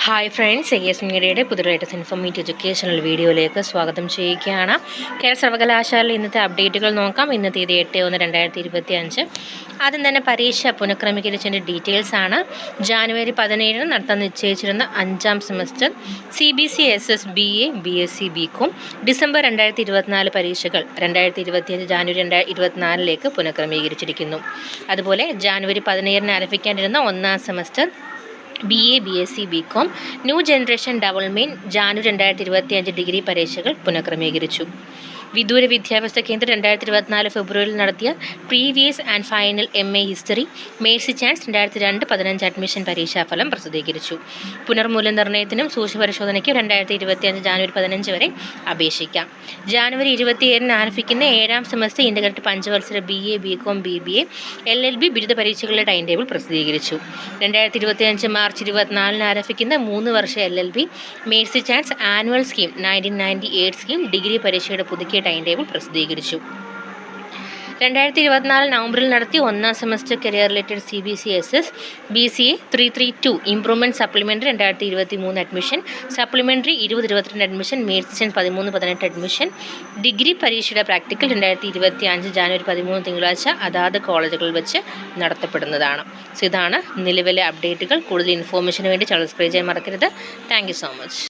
Hi friends, AS മീഡിയയുടെ പുതിയ latest informative educational വീഡിയോയിലേക്ക് സ്വാഗതം ചെയ്യുകയാണ്. കേരള സർവകലാശാലയിലെ ഇന്നത്തെ അപ്ഡേറ്റുകൾ നോക്കാം. ഇന്ന് തീയതി 8/1/2025. ആദ്യം തന്നെ പരീക്ഷ പുനഃക്രമീകരിച്ചതിൻ്റെ ഡീറ്റെയിൽസ് ആണ്. ജാനുവരി 17 നടത്താൻ നിശ്ചയിച്ചിരുന്ന 5ാം semester CBSE SS BA BSc BCom December 2024 പരീക്ഷകൾ 2025 ജാനുവരി 2024 പുനഃക്രമീകരിച്ചിരിക്കുന്നു. അതുപോലെ January 17 ആരംഭിക്കാനിരുന്ന 1ാം semester BA BSc BCom new generation development January 2025 degree പരീക്ഷകൾ പുനഃക്രമീകരിച്ചു. വിദൂര വിദ്യാഭ്യാസ കേന്ദ്രം 2024 ഫെബ്രുവരിയിൽ നടത്തിയ previous and final MA history Mercy chance 2002-15 admission പരീക്ഷാഫലം പ്രസിദ്ധീകരിച്ചു. പുനർമൂല്യനിർണ്ണയത്തിനും സൂക്ഷ്മപരിശോധനയ്ക്കും 2025 ജാനുവരി 15 വരെ അപേക്ഷിക്കാം. ജാനുവരി 27 ആരംഭിക്കുന്ന 7ാം സെമസ്റ്റർ ഇൻ്റഗ്രേറ്റഡ് പഞ്ചവത്സര BA BCom BBA LLB ബിരുദ പരീക്ഷകളുടെ ടൈം ടേബിൾ പ്രസിദ്ധീകരിച്ചു. 2025 മാർച്ച് 24 ആരംഭിക്കുന്ന 3 വർഷ LLB Mercy chance annual scheme 1998 scheme degree പരീക്ഷയുടെ പുതുക്കിയ ടൈം ടേബിൾ പ്രസിദ്ധീകരിച്ചു. 2024 നവംബറിൽ നടത്തിയ 1ാം semester career related CBSE SS BCA 332 improvement supplementary 2023 admission, supplementary 2022 admission, Mercy chance 13-18 admission, degree പരീക്ഷയുടെ പ്രാക്ടിക്കൽ 2025 ജാനുവരി 13 തിങ്കളാഴ്ച അതാത് കോളേജുകളിൽ വെച്ച് നടത്തപ്പെടുന്നതാണ്. ഇതാണ് നിലവിലെ അപ്ഡേറ്റുകൾ. കൂടുതൽ ഇൻഫോർമേഷന് വേണ്ടി ചാനൽ സബ്സ്ക്രൈബ് ചെയ്യാൻ മറക്കരുത്. Thank you so much.